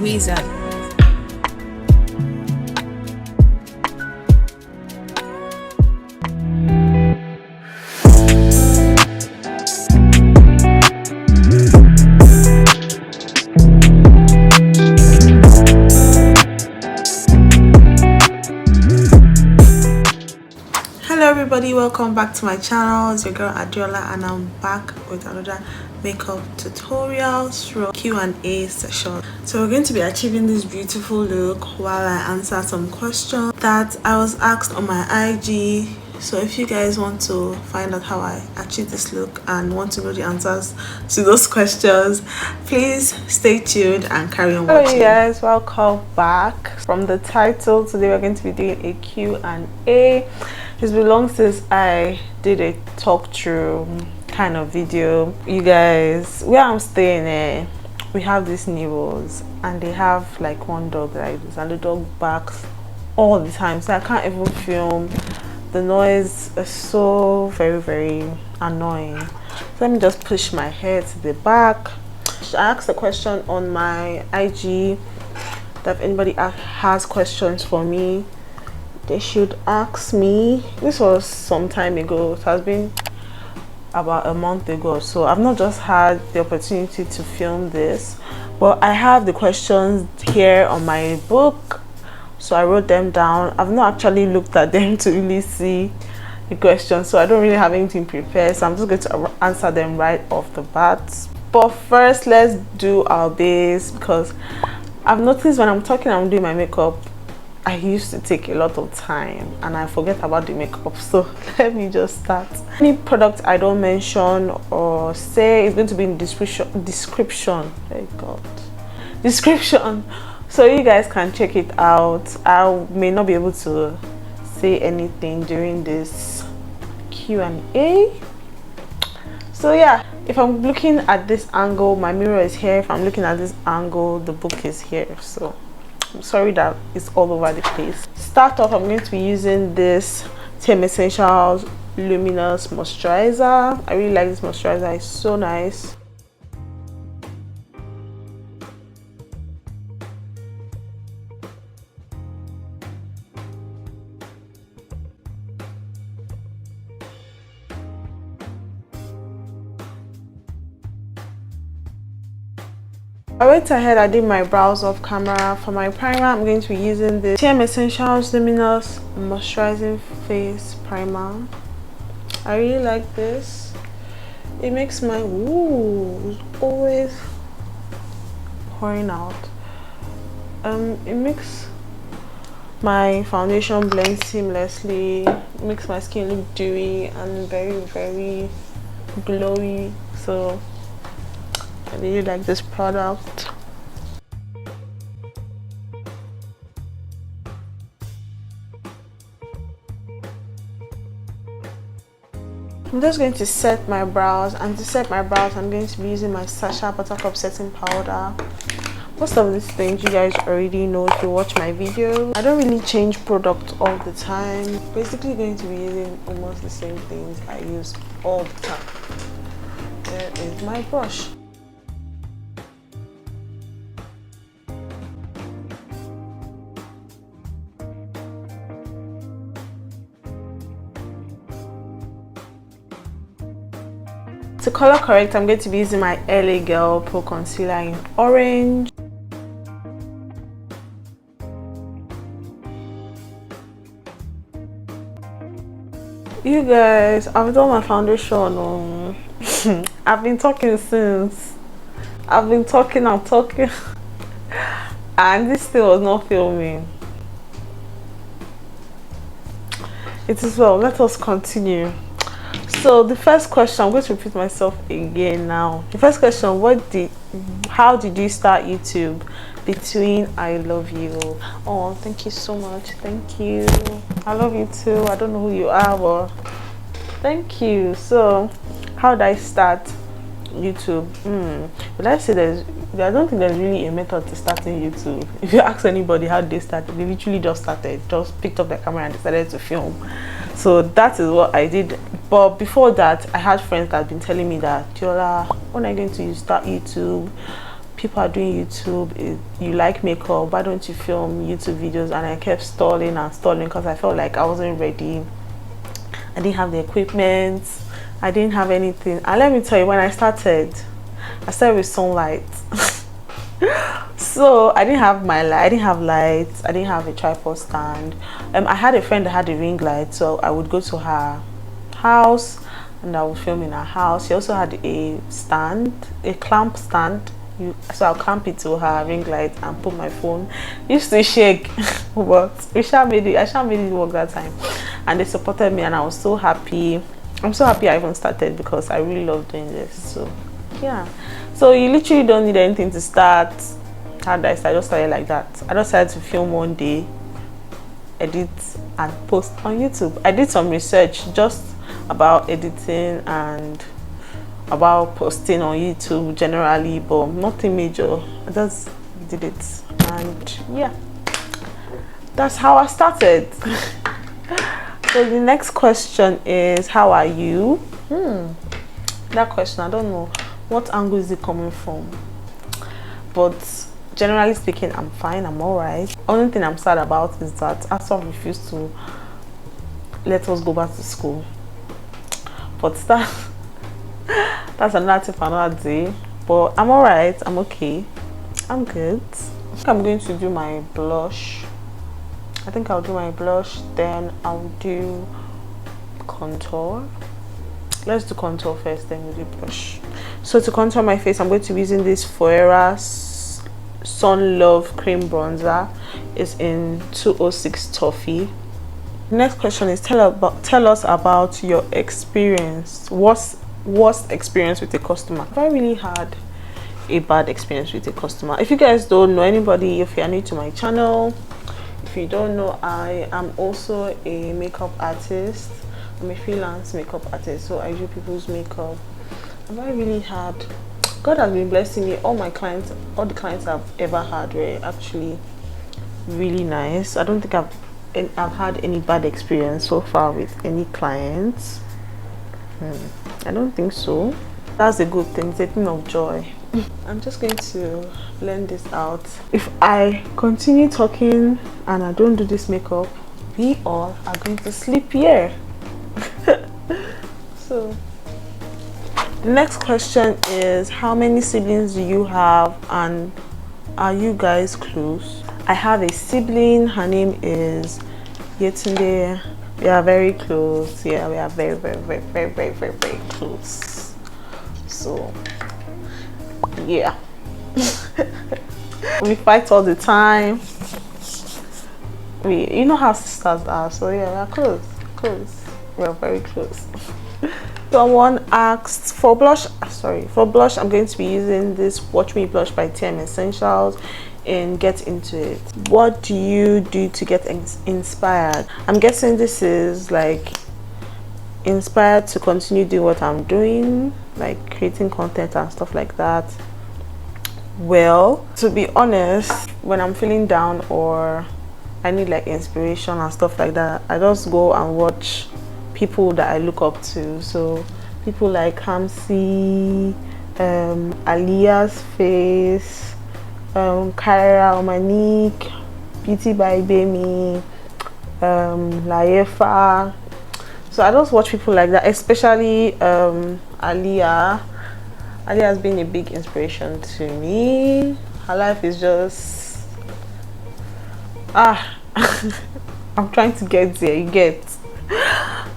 Wizard. Hello everybody, welcome back to my channel. It's your girl Adiola and I'm back with another makeup tutorial / Q&A session. So we're going to be achieving this beautiful look while I answer some questions that I was asked on my IG. So if you guys want to find out how I achieved this look and want to know the answers to those questions, please stay tuned and carry on watching. Hello you guys, welcome back. From the title, today we're going to be doing a Q&A. It's been long since I did a talk through kind of video. You guys, where I'm staying, we have these neighbors and they have like one dog like this, and the dog barks all the time, so I can't even film. The noise is so very annoying. So let me just push my head to the back. I asked a question on my IG that if anybody has questions for me, they should ask me. This was some time ago. It has been about a month ago, so I've not just had the opportunity to film this, but I have the questions here on my book, so I wrote them down. I've not actually looked at them to really see the questions, so I don't really have anything prepared, so I'm just going to answer them right off the bat. But first, let's do our base, because I've noticed when I'm doing my makeup, I used to take a lot of time and I forget about the makeup. So let me just start. Any product I don't mention or say is going to be in description. Oh God, description, so you guys can check it out. I may not be able to say anything during this Q&A. So yeah, if I'm looking at this angle, my mirror is here. If I'm looking at this angle, the book is here. So I'm sorry that it's all over the place. Start off, I'm going to be using this Team Essentials Luminous Moisturizer. I really like this moisturizer, it's so nice. I went ahead, I did my brows off camera. For my primer, I'm going to be using the Team Essentials Luminous Moisturizing Face Primer. I really like this. It makes my it's always pouring out. It makes my foundation blend seamlessly. It makes my skin look dewy and very glowy. So I really like this product. I'm just going to set my brows, and to set my brows I'm going to be using my Sasha Buttercup setting powder. Most of these things you guys already know if you watch my video. I don't really change product all the time. Basically going to be using almost the same things I use all the time. There is my brush. To color correct, I'm going to be using my L.A.Girl Pro Concealer in orange. You guys, I've done my foundation. I've been talking since. I've been talking and talking. And this thing was not filming. It is well, let us continue. So the first question, I'm going to repeat myself again now. The first question, how did you start YouTube? Between I love you. Oh, thank you so much. Thank you. I love you too. I don't know who you are, but thank you. So how did I start YouTube? But I say I don't think there's really a method to starting YouTube. If you ask anybody how they started, they literally just picked up their camera and decided to film. So that is what I did. But before that, I had friends that had been telling me that, Diola, when are you going to start YouTube? people are doing YouTube, you like makeup, why don't you film YouTube videos? And I kept stalling and stalling because I felt like I wasn't ready. I didn't have the equipment, I didn't have anything. And let me tell you, when I started with sunlight. So I didn't have my light, I didn't have lights, I didn't have a tripod stand. I had a friend that had a ring light, so I would go to her house and I would film in her house. She also had a stand, a clamp stand. So I'll clamp it to her ring light and put my phone. It used to shake, but I shall made it work that time. And they supported me, and I was so happy. I'm so happy I even started because I really love doing this. So yeah, so you literally don't need anything to start. How did I start? I just started like that. I just started to film one day, edit and post on YouTube. I did some research just about editing and about posting on YouTube generally, but nothing major. I just did it, and yeah, that's how I started. So the next question is, how are you? That question, I don't know what angle is it coming from, but generally speaking, I'm fine, I'm all right. Only thing I'm sad about is that ASOM refused to let us go back to school, but that's another tip for another day. But I'm all right, I'm okay, I'm good. I think I'm going to do my blush. I think I'll do my blush, then I'll do contour. Let's do contour first, then we'll do blush. So to contour my face, I'm going to be using this Forever Sun Love Cream Bronzer. It's in 206 Toffee. The next question is, tell us about your experience. Worst experience with a customer. Have I really had a bad experience with a customer? If you guys don't know, anybody, if you are new to my channel, if you don't know, I am also a makeup artist. I'm a freelance makeup artist, so I do people's makeup. Have I really had... God has been blessing me. All the clients I've ever had were actually really nice. I don't think I've had any bad experience so far with any clients. I don't think so. That's a good thing. It's a thing of joy. I'm just going to blend this out. If I continue talking and I don't do this makeup, we all are going to sleep here. So the next question is, how many siblings do you have, and are you guys close? I have a sibling. Her name is Yetunde. We are very close. Yeah, we are very close. So yeah. We fight all the time. You know how sisters are, so yeah, we are close. We are very close. Someone asked for blush. For blush, I'm going to be using this Watch Me blush by TM Essentials and Get Into It. What do you do to get inspired? I'm guessing this is like inspired to continue doing what I'm doing, like creating content and stuff like that. Well, to be honest, when I'm feeling down or I need like inspiration and stuff like that, I just go and watch people that I look up to. So people like Kamsi, Alia's Face, Kyra Omanik, Beauty by Bemi, Laefa. So I just watch people like that, especially Alia. Alia has been a big inspiration to me. Her life is just I'm trying to get there, you get.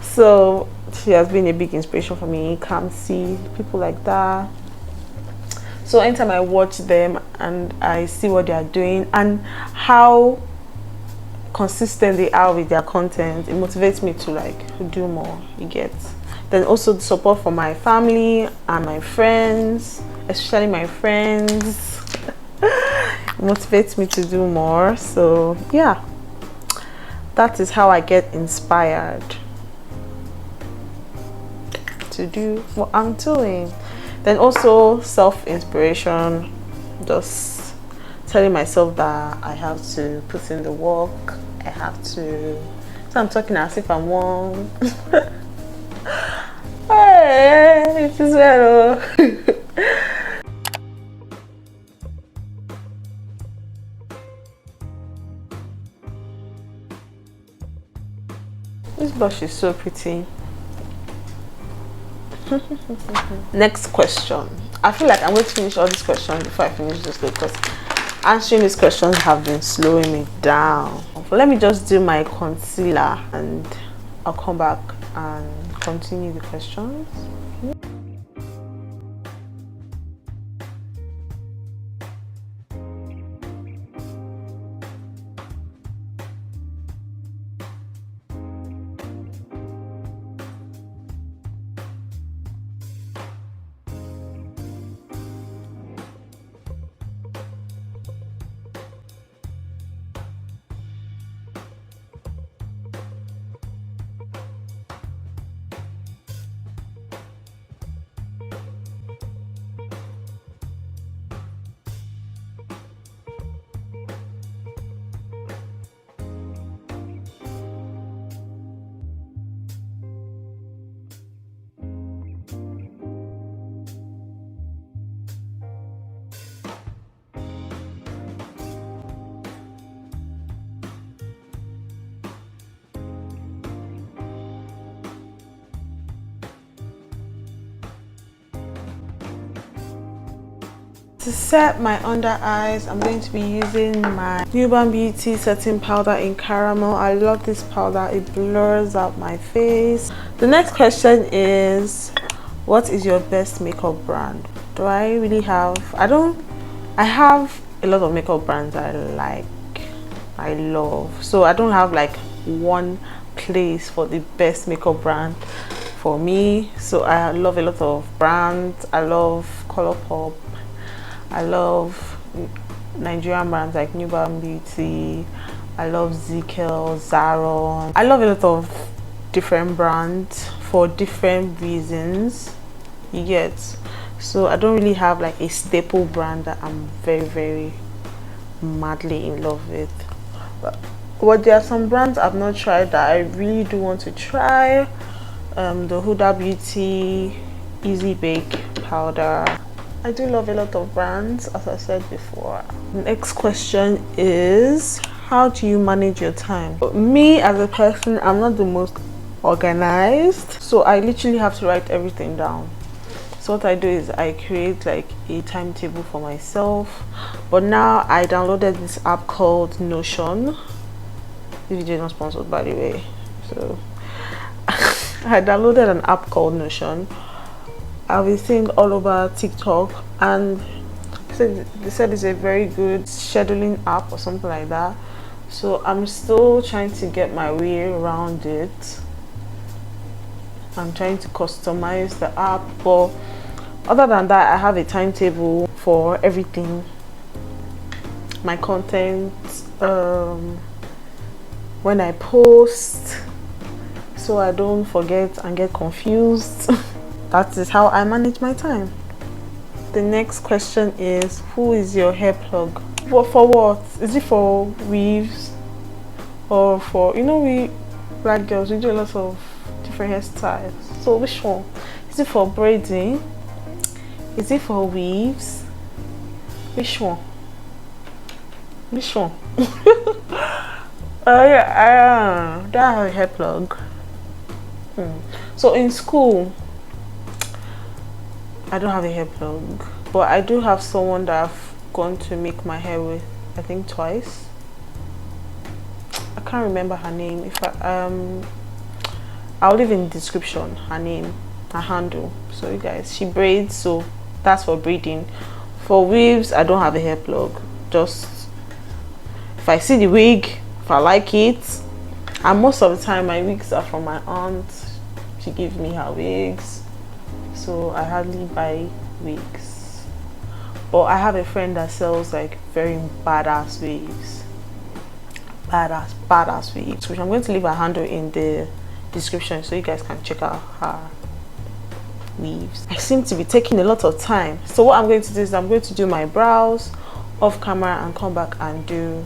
So she has been a big inspiration for me. Kamsi, people like that. So anytime I watch them and I see what they are doing and how consistent they are with their content, it motivates me to like do more, you get. Then also the support from my family and my friends, especially my friends, motivates me to do more. So yeah, that is how I get inspired to do what I'm doing. Then also self-inspiration, just telling myself that I have to put in the work, I have to. So I'm talking as if I'm one. Hey, it is well. blush is so pretty. Next question. I feel like I'm going to finish all these questions before I finish this look, because answering these questions have been slowing me down. But let me just do my concealer and I'll come back and continue the questions. To set my under eyes, I'm going to be using my Nuban Beauty setting powder in caramel. I love this powder, it blurs out my face. The next question is, what is your best makeup brand? Do I really have? I have a lot of makeup brands I like, I love. So I don't have like one place for the best makeup brand for me. So I love a lot of brands. I love Colourpop. I love Nigerian brands like Nuban Beauty. I love ZKL, Zaron. I love a lot of different brands for different reasons, you get. So I don't really have like a staple brand that I'm very madly in love with. But there are some brands I've not tried that I really do want to try. The Huda Beauty Easy Bake powder. I do love a lot of brands, as I said before. Next question is, how do you manage your time? Me as a person, I'm not the most organized, so I literally have to write everything down. So what I do is I create like a timetable for myself. But now I downloaded this app called Notion. This video is not sponsored, by the way. So I downloaded an app called Notion. I've been seeing all over TikTok, and they said it's a very good scheduling app or something like that. So I'm still trying to get my way around it. I'm trying to customize the app, but other than that, I have a timetable for everything. My content, when I post, so I don't forget and get confused. That is how I manage my time. The next question is, who is your hair plug? For what? Is it for weaves? Or for, we black girls, we do a lot of different hairstyles. So which one? Is it for braiding? Is it for weaves? Which one? Which one? Yeah, I have a hair plug. So in school, I don't have a hair plug, but I do have someone that I've gone to make my hair with, I think twice. I can't remember her name. If I'll leave in the description her name, her handle. So you guys, she braids, so that's for braiding. For weaves, I don't have a hair plug. Just if I see the wig, if I like it, and most of the time my wigs are from my aunt. She gives me her wigs. So I hardly buy wigs, but I have a friend that sells like very badass wigs, badass wigs, which I'm going to leave her handle in the description so you guys can check out her weaves. I seem to be taking a lot of time, so what I'm going to do is I'm going to do my brows off camera and come back and do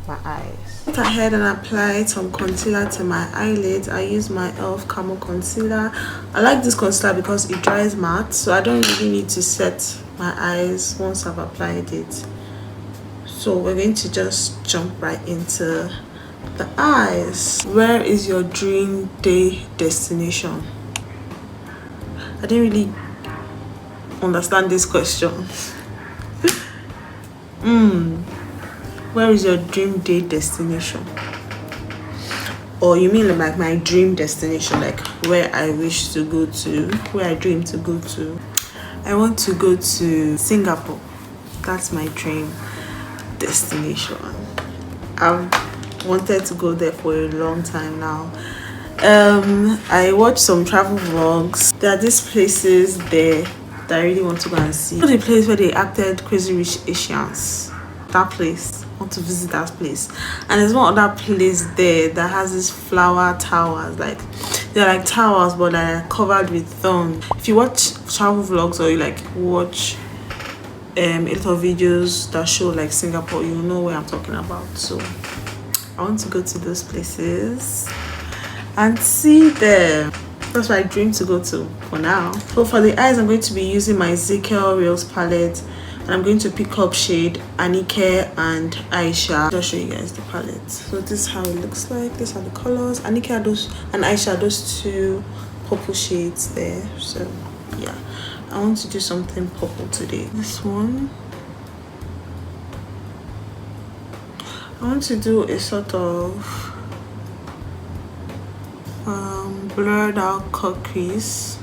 my eyes. Went ahead and applied some concealer to my eyelids. I use my e.l.f. Camo concealer. I like this concealer because it dries matte, so I don't really need to set my eyes once I've applied it. So we're going to just jump right into The eyes. Where is your dream day destination? I didn't really understand this question. Where is your dream day destination? Or you mean like my dream destination, like where I wish to go to, where I dream to go to? I want to go to Singapore. That's my dream destination. I've wanted to go there for a long time now. I watched some travel vlogs. There are these places there that I really want to go and see. The place where they acted Crazy Rich Asians. That place. I want to visit that place. And there's one other place there that has these flower towers. Like they're like towers, but they're covered with thorns. If you watch travel vlogs or you like watch a lot of videos that show like Singapore, you'll know where I'm talking about. So I want to go to those places and see them. That's what I dream to go to for now. So for the eyes, I'm going to be using my Ezekiel Reels palette, and I'm going to pick up shade Anike and Aisha. I'll show you guys the palette. So this is how it looks like. These are the colors. Anike are those, and Aisha are those two purple shades there. So yeah, I want to do something purple today. This one, I want to do a sort of blurred out cut crease,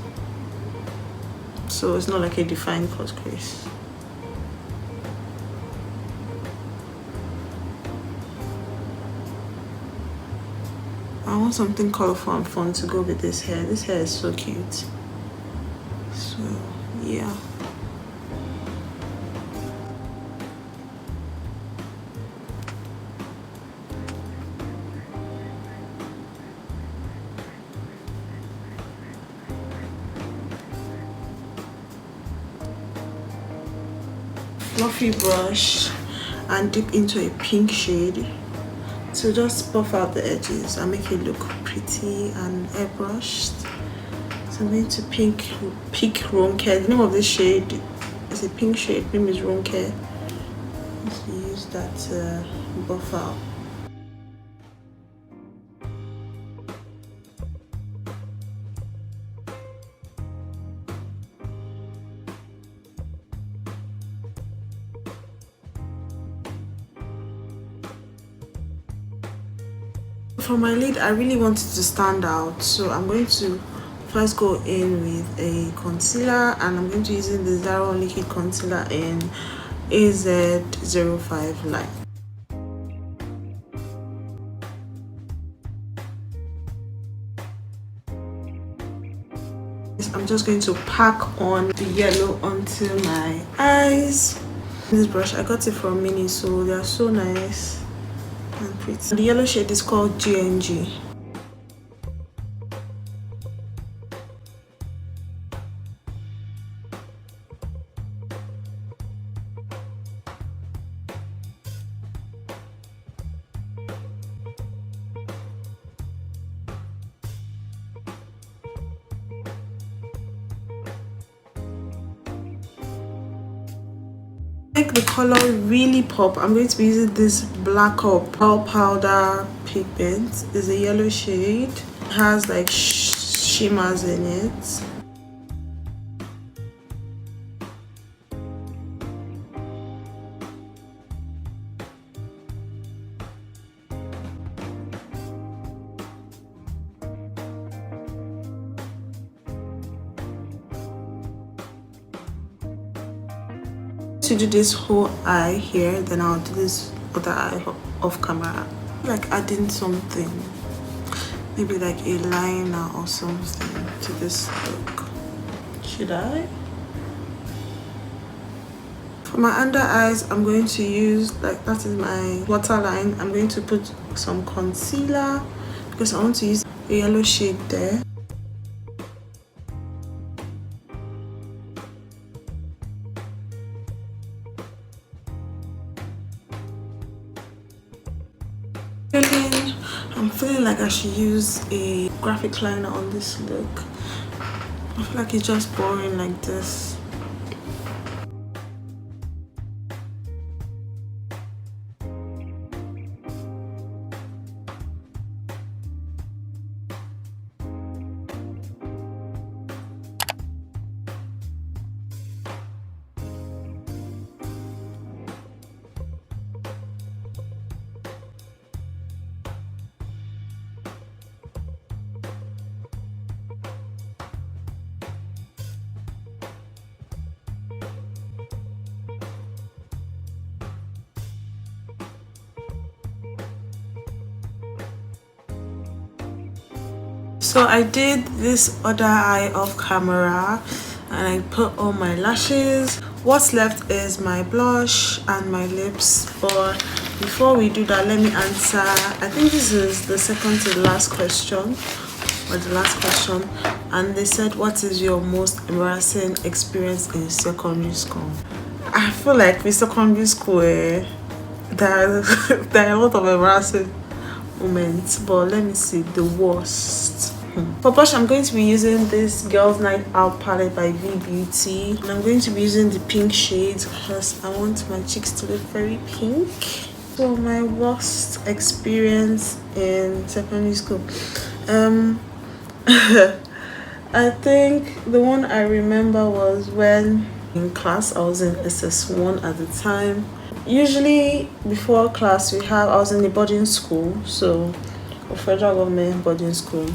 so it's not like a defined cut crease. I want something colorful and fun to go with this hair. This hair is so cute. So yeah. Fluffy brush and dip into a pink shade to just buff out the edges and make it look pretty and airbrushed. So I'm going to pick Room Care. The name of this shade is a pink shade. The name is Room Care. Let's use that to buff out. For my lid, I really wanted to stand out, so I'm going to first go in with a concealer, and I'm going to use the Zara liquid concealer in AZ05 Light. I'm just going to pack on the yellow onto my eyes. This brush, I got it from Mini, so they are so nice and pretty. The yellow shade is called GNG. Make the color really pop, I'm going to be using this black or pearl powder pigment. It's a yellow shade. It has like shimmers in it. To do this whole eye here, then I'll do this other eye off camera, like adding something, maybe like a liner or something to this look. Should I? For my under eyes, I'm going to use, like, that is my waterline. I'm going to put some concealer because I want to use a yellow shade there. I'm feeling like I should use a graphic liner on this look. I feel like it's just boring like this. So I did this other eye off camera and I put on my lashes. What's left is my blush and my lips, but before we do that, let me answer, I think this is the second to the last question, or the last question, and they said, what is your most embarrassing experience in secondary school? I feel like with secondary school, there are a lot of embarrassing moments, but let me see the worst. For blush, I'm going to be using this Girls Night Out palette by V Beauty, and I'm going to be using the pink shades because I want my cheeks to look very pink. So my worst experience in secondary school, I think the one I remember was when in class, I was in SS1 at the time. Usually before class I was in a boarding school, so a federal government boarding school,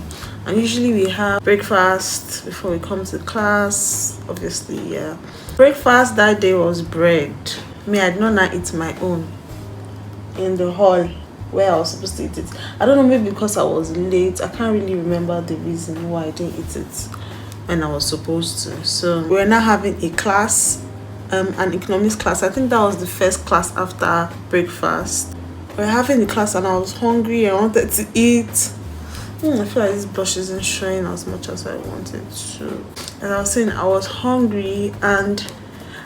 and usually we have breakfast before we come to class. Obviously, yeah, breakfast that day was bread. Me, I did not eat my own in the hall where I was supposed to eat it. I don't know, maybe because I was late. I can't really remember the reason why I didn't eat it when I was supposed to. So we're now having a class, an economics class. I think that was the first class after breakfast. We're having the class and I was hungry. I wanted to eat. I feel like this blush isn't showing as much as I wanted to. As I was saying, I was hungry, and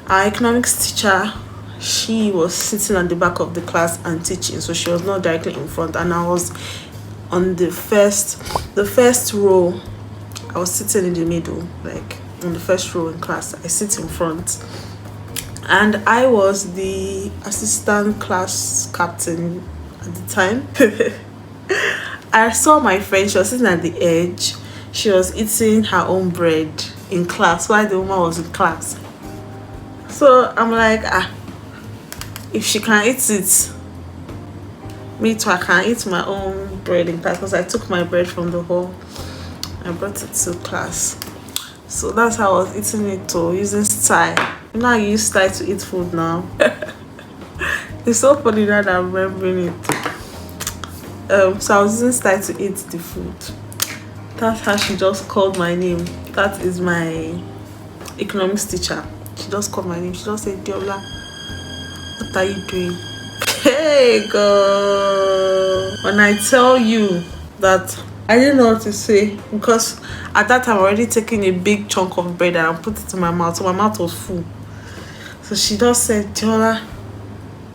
our economics teacher, she was sitting at the back of the class and teaching, so she was not directly in front, and I was on the first row. I was sitting in the middle, like on the first row in class. I sit in front, and I was the assistant class captain at the time. I saw my friend, she was sitting at the edge. She was eating her own bread in class while the woman was in class. So I'm like, if she can eat it, me too, I can eat my own bread in class, because I took my bread from the hall. I brought it to class. So that's how I was eating it too, using style. You know, I use style to eat food now. It's so funny that I'm remembering it. So I was using style to eat the food. That's how she just called my name. That is my economics teacher. She just called my name. She just said, Diola, what are you doing? Hey girl, when I tell you that I didn't know what to say, because at that time I already taken a big chunk of bread and I put it in my mouth, so my mouth was full. So she just said, Diola,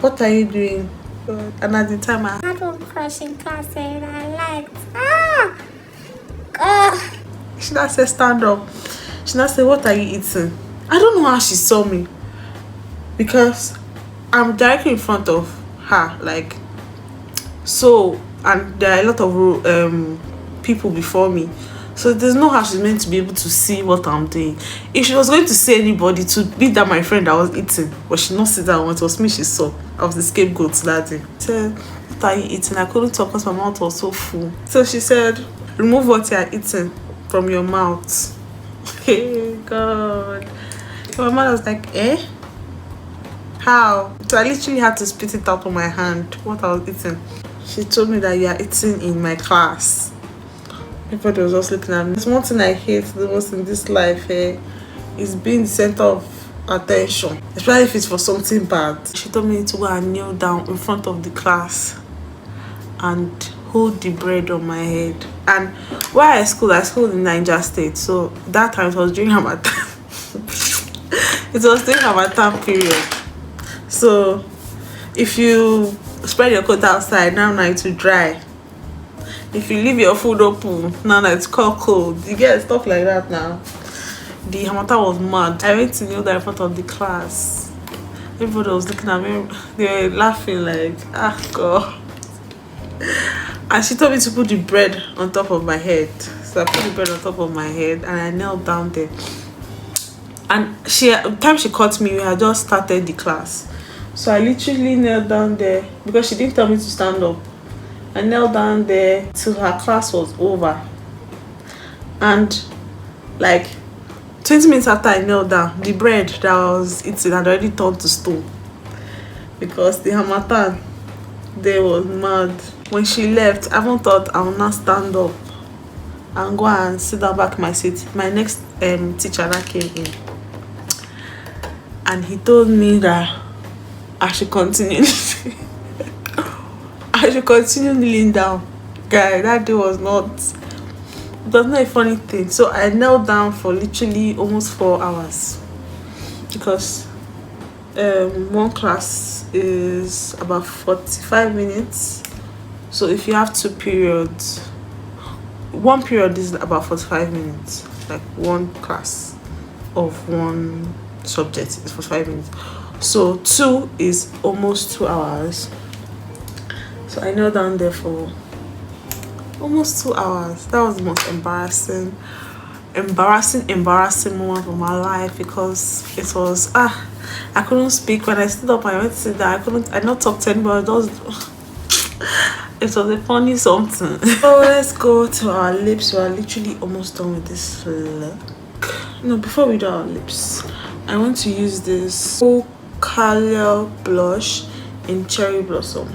what are you doing? And at the time I had one crush in class and I liked. She now said, stand up. She now said, what are you eating? I don't know how she saw me, because I'm directly in front of her, like, so, and there are a lot of people before me, so there's no how she's meant to be able to see what I'm doing. If she was going to say anybody, to be that my friend that was eating, but she not sit down. It was me she saw. I was the scapegoat that day. She said, what are you eating? I couldn't talk because my mouth was so full. So she said, remove what you are eating from your mouth. Hey God. My mother was like, eh? How? So I literally had to spit it out on my hand, what I was eating. She told me that you are eating in my class. Everybody was just looking at me. There's one thing I hate the most in this life, is being the center of attention, especially if it's for something bad. She told me to go and kneel down in front of the class and hold the bread on my head. And while I schooled in Niger State, so that time it was during Harmattan. It was during Harmattan period. So if you spread your coat outside, now it's to dry. If you leave your food open, now it's cold. You get stuff like that now. The Harmattan was mad. I went to kneel down in front of the class. Everybody was looking at me. They were laughing like, God. And she told me to put the bread on top of my head. So I put the bread on top of my head and I knelt down there. And the time she caught me, we had just started the class. So I literally knelt down there because she didn't tell me to stand up. I knelt down there till her class was over. And like 20 minutes after I knelt down, the bread that I was eating had already turned to stone. Because the Harmattan there was mad. When she left, I even thought I would not stand up and go and sit down back in my seat. My next teacher that came in, and he told me that I should continue. I should continue kneeling down. Guy, that day was not a funny thing. So I knelt down for literally almost 4 hours, because one class is about 45 minutes. So if you have 2 periods, one period is about 45 minutes, like one class of one subject is 45 minutes. So 2 is almost 2 hours. So I knelt down there for almost 2 hours. That was the most embarrassing moment of my life, because it was I couldn't speak. When I stood up, I went to sit down. I not talk to anybody. It was a funny something. So let's go to our lips. We are literally almost done with this look. No, before we do our lips, I want to use this color blush in Cherry Blossom.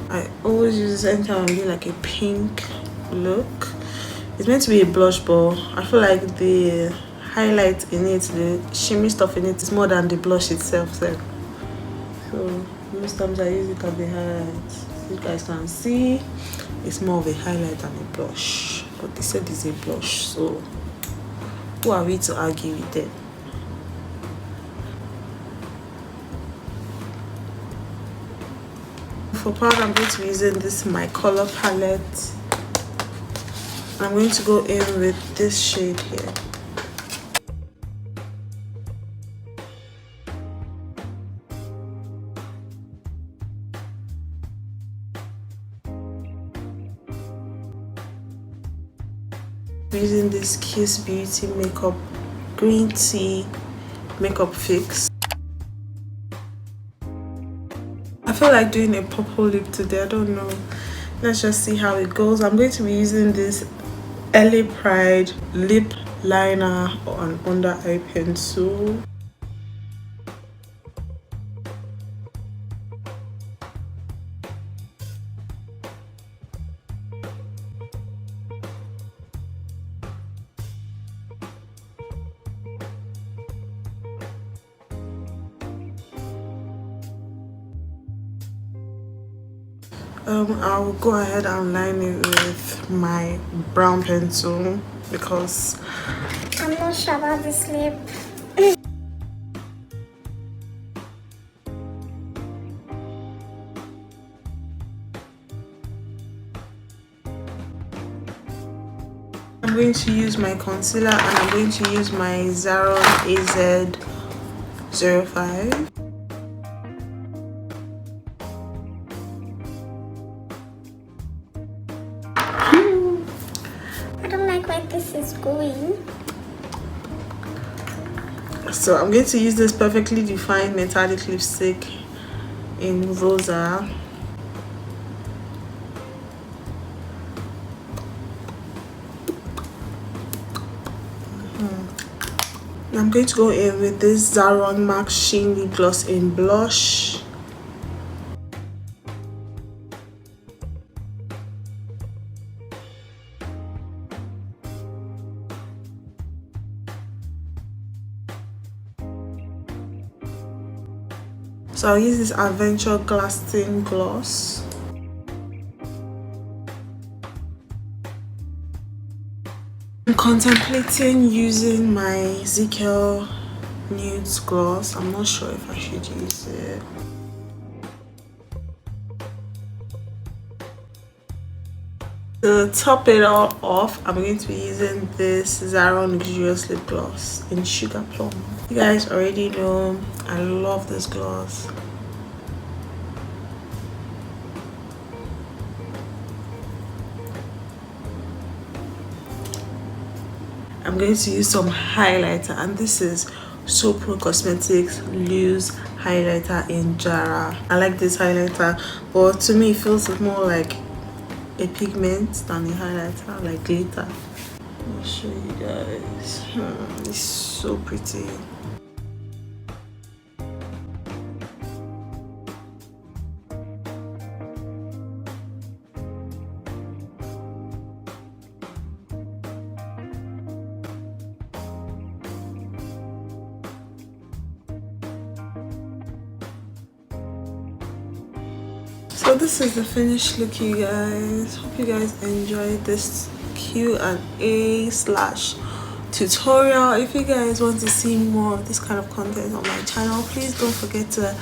I always use this anytime I'm doing like a pink look. It's meant to be a blush, but I feel like the highlight in it, the shimmy stuff in it, is more than the blush itself. So most times I use it as the highlight. You guys can see it's more of a highlight than a blush, but they said it's a blush, so who are we to argue with them? For powder, I'm going to be using this My Color palette. I'm going to go in with this shade here. Using this Kiss Beauty makeup green tea makeup fix. I feel like doing a purple lip today. I don't know. Let's just see how it goes. I'm going to be using this LA Pride lip liner on under eye pencil. I'll go ahead and line it with my brown pencil because I'm not sure about this lip. I'm going to use my concealer and I'm going to use my Zaron AZ05. Going. So I'm going to use this perfectly defined metallic lipstick in Rosa. I'm going to go in with this Zaron Max Sheen Lip Gloss in Blush. So I'll use this Adventure Glasting Gloss. I'm contemplating using my ZK Nudes Gloss. I'm not sure if I should use it. To top it all off, I'm going to be using this Zaron Luxurious Lip Gloss in Sugar Plum. You guys already know I love this gloss. I'm going to use some highlighter, and this is So Pro Cosmetics Loose Highlighter in Jara. I like this highlighter, but to me it feels more like a pigment than a highlighter, like glitter. I'll show you guys. It's so pretty. So this is the finished look, you guys. Hope you guys enjoyed this Q&A slash tutorial. If you guys want to see more of this kind of content on my channel, please don't forget to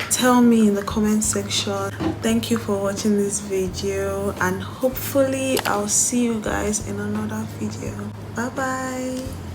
tell me in the comment section. Thank you for watching this video, and hopefully I'll see you guys in another video. Bye bye.